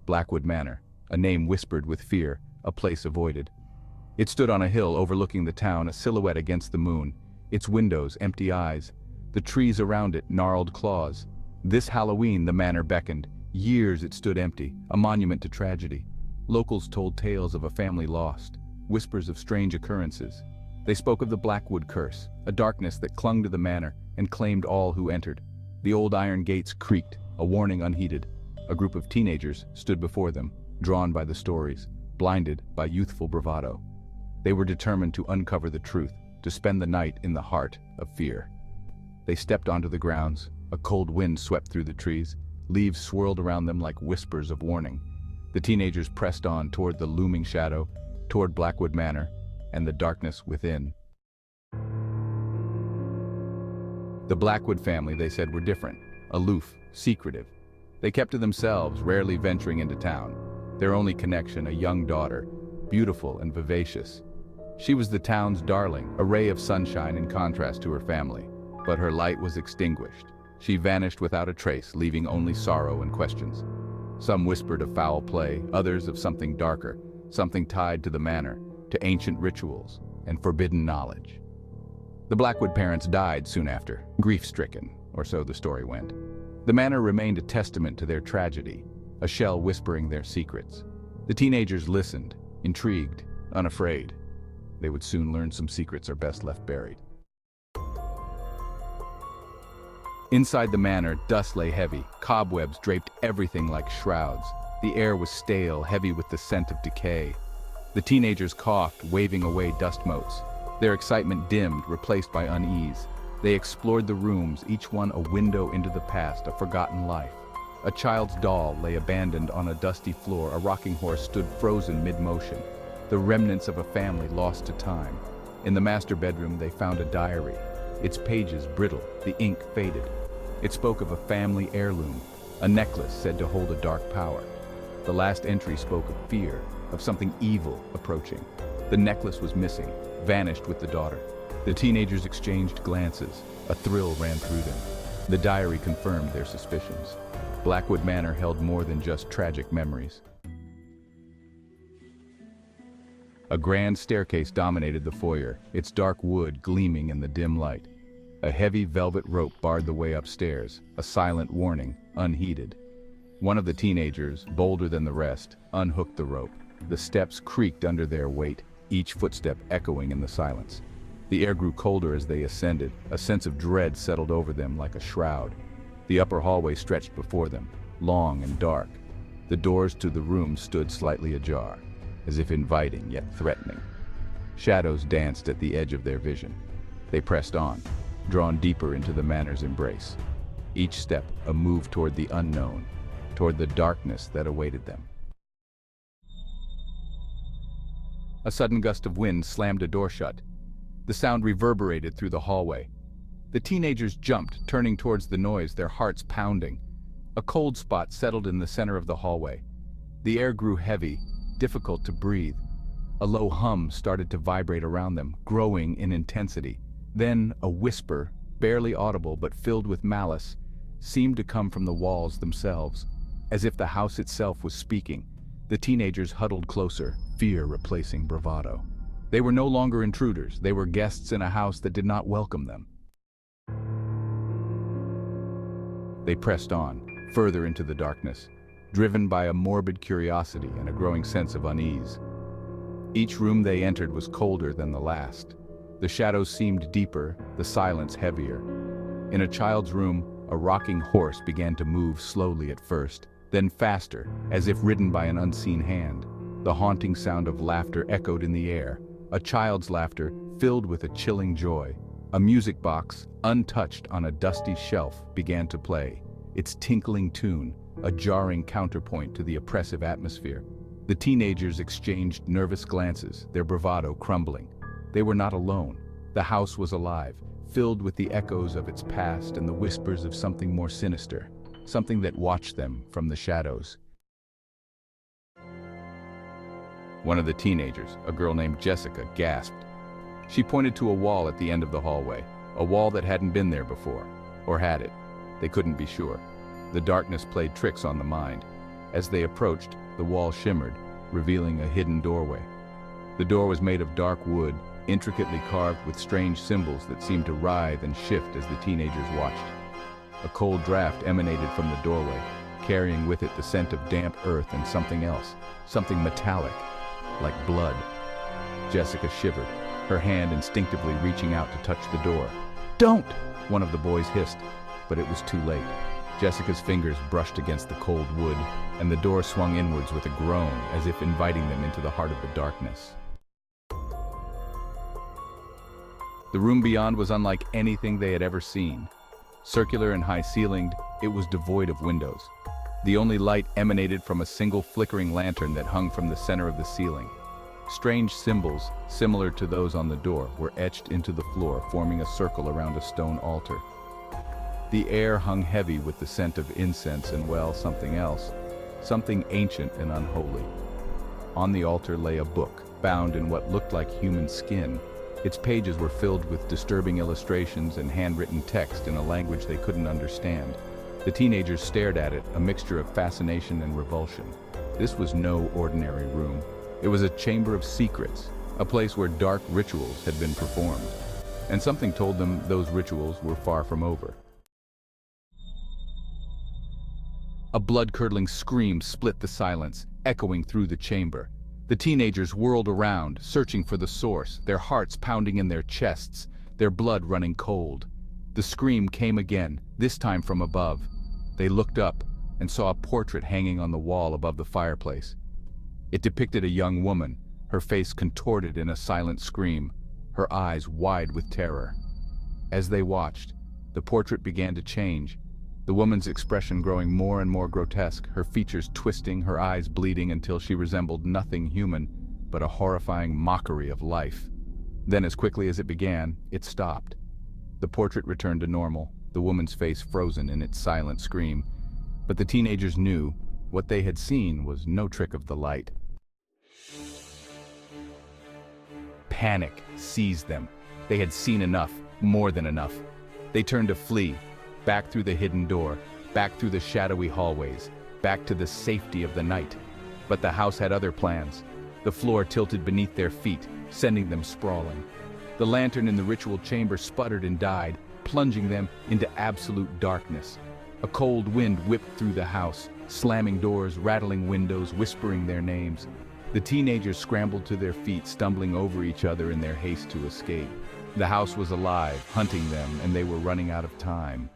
Blackwood Manor, a name whispered with fear, a place avoided. It stood on a hill overlooking the town, a silhouette against the moon, its windows empty eyes, the trees around it gnarled claws. This Halloween the manor beckoned. Years it stood empty, a monument to tragedy. Locals told tales of a family lost, whispers of strange occurrences. They spoke of the Blackwood curse, a darkness that clung to the manor and claimed all who entered. The old iron gates creaked, a warning unheeded. A group of teenagers stood before them, drawn by the stories, blinded by youthful bravado. They were determined to uncover the truth, to spend the night in the heart of fear. They stepped onto the grounds. A cold wind swept through the trees. Leaves swirled around them like whispers of warning. The teenagers pressed on toward the looming shadow, toward Blackwood Manor, and the darkness within. The Blackwood family, they said, were different, aloof, secretive. They kept to themselves, rarely venturing into town. Their only connection, a young daughter, beautiful and vivacious. She was the town's darling, a ray of sunshine in contrast to her family. But her light was extinguished. She vanished without a trace, leaving only sorrow and questions. Some whispered of foul play, others of something darker, something tied to the manor, to ancient rituals and forbidden knowledge. The Blackwood parents died soon after, grief-stricken, or so the story went. The manor remained a testament to their tragedy, a shell whispering their secrets. The teenagers listened, intrigued, unafraid. They would soon learn some secrets are best left buried. Inside the manor, dust lay heavy. Cobwebs draped everything like shrouds. The air was stale, heavy with the scent of decay. The teenagers coughed, waving away dust motes. Their excitement dimmed, replaced by unease. They explored the rooms, each one a window into the past, a forgotten life. A child's doll lay abandoned on a dusty floor. A rocking horse stood frozen mid-motion. The remnants of a family lost to time. In the master bedroom, they found a diary. Its pages brittle, the ink faded. It spoke of a family heirloom, a necklace said to hold a dark power. The last entry spoke of fear, of something evil approaching. The necklace was missing, vanished with the daughter. The teenagers exchanged glances. A thrill ran through them. The diary confirmed their suspicions. Blackwood Manor held more than just tragic memories. A grand staircase dominated the foyer, its dark wood gleaming in the dim light. A heavy velvet rope barred the way upstairs, a silent warning, unheeded. One of the teenagers, bolder than the rest, unhooked the rope. The steps creaked under their weight, each footstep echoing in the silence. The air grew colder as they ascended. A sense of dread settled over them like a shroud. The upper hallway stretched before them, long and dark. The doors to the rooms stood slightly ajar, as if inviting yet threatening. Shadows danced at the edge of their vision. They pressed on, drawn deeper into the manor's embrace. Each step a move toward the unknown, toward the darkness that awaited them. A sudden gust of wind slammed a door shut. The sound reverberated through the hallway. The teenagers jumped, turning towards the noise, their hearts pounding. A cold spot settled in the center of the hallway. The air grew heavy, difficult to breathe. A low hum started to vibrate around them, growing in intensity. Then a whisper, barely audible but filled with malice, seemed to come from the walls themselves, as if the house itself was speaking. The teenagers huddled closer, fear replacing bravado. They were no longer intruders. They were guests in a house that did not welcome them. They pressed on, further into the darkness, driven by a morbid curiosity and a growing sense of unease. Each room they entered was colder than the last. The shadows seemed deeper, the silence heavier. In a child's room, a rocking horse began to move slowly at first, then faster, as if ridden by an unseen hand. The haunting sound of laughter echoed in the air, a child's laughter filled with a chilling joy. A music box, untouched on a dusty shelf, began to play, its tinkling tune a jarring counterpoint to the oppressive atmosphere. The teenagers exchanged nervous glances, their bravado crumbling. They were not alone. The house was alive, filled with the echoes of its past and the whispers of something more sinister, something that watched them from the shadows. One of the teenagers, a girl named Jessica, gasped. She pointed to a wall at the end of the hallway, a wall that hadn't been there before. Or had it? They couldn't be sure. The darkness played tricks on the mind. As they approached, the wall shimmered, revealing a hidden doorway. The door was made of dark wood, intricately carved with strange symbols that seemed to writhe and shift as the teenagers watched. A cold draft emanated from the doorway, carrying with it the scent of damp earth and something else, something metallic, like blood. Jessica shivered, her hand instinctively reaching out to touch the door. "Don't!" one of the boys hissed, but it was too late. Jessica's fingers brushed against the cold wood, and the door swung inwards with a groan, as if inviting them into the heart of the darkness. The room beyond was unlike anything they had ever seen. Circular and high-ceilinged, it was devoid of windows. The only light emanated from a single flickering lantern that hung from the center of the ceiling. Strange symbols, similar to those on the door, were etched into the floor, forming a circle around a stone altar. The air hung heavy with the scent of incense and, well, something else, something ancient and unholy. On the altar lay a book, bound in what looked like human skin. Its pages were filled with disturbing illustrations and handwritten text in a language they couldn't understand. The teenagers stared at it, a mixture of fascination and revulsion. This was no ordinary room. It was a chamber of secrets, a place where dark rituals had been performed. And something told them those rituals were far from over. A blood-curdling scream split the silence, echoing through the chamber. The teenagers whirled around, searching for the source, their hearts pounding in their chests, their blood running cold. The scream came again, this time from above. They looked up and saw a portrait hanging on the wall above the fireplace. It depicted a young woman, her face contorted in a silent scream, her eyes wide with terror. As they watched, the portrait began to change, the woman's expression growing more and more grotesque, her features twisting, her eyes bleeding until she resembled nothing human, but a horrifying mockery of life. Then, as quickly as it began, it stopped. The portrait returned to normal, the woman's face frozen in its silent scream. But the teenagers knew what they had seen was no trick of the light. Panic seized them. They had seen enough, more than enough. They turned to flee, back through the hidden door, back through the shadowy hallways, back to the safety of the night. But the house had other plans. The floor tilted beneath their feet, sending them sprawling. The lantern in the ritual chamber sputtered and died, plunging them into absolute darkness. A cold wind whipped through the house, slamming doors, rattling windows, whispering their names. The teenagers scrambled to their feet, stumbling over each other in their haste to escape. The house was alive, hunting them, and they were running out of time.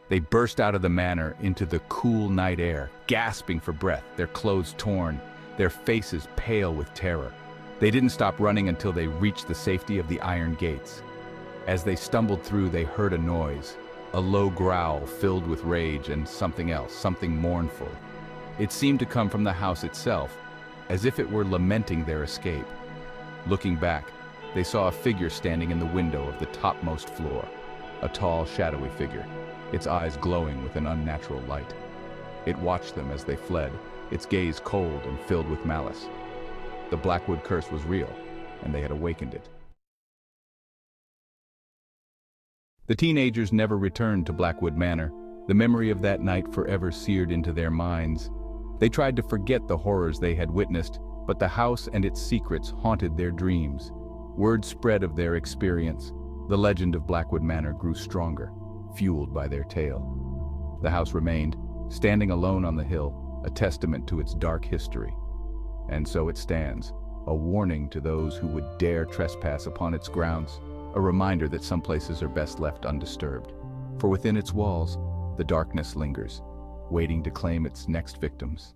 They burst out of the manor into the cool night air, gasping for breath, their clothes torn, their faces pale with terror. They didn't stop running until they reached the safety of the iron gates. As they stumbled through, they heard a noise, a low growl filled with rage and something else, something mournful. It seemed to come from the house itself, as if it were lamenting their escape. Looking back, they saw a figure standing in the window of the topmost floor, a tall, shadowy figure, its eyes glowing with an unnatural light. It watched them as they fled, its gaze cold and filled with malice. The Blackwood curse was real, and they had awakened it. The teenagers never returned to Blackwood Manor, the memory of that night forever seared into their minds. They tried to forget the horrors they had witnessed, but the house and its secrets haunted their dreams. Word spread of their experience. The legend of Blackwood Manor grew stronger, fueled by their tale. The house remained, standing alone on the hill, a testament to its dark history. And so it stands, a warning to those who would dare trespass upon its grounds, a reminder that some places are best left undisturbed. For within its walls, the darkness lingers, waiting to claim its next victims.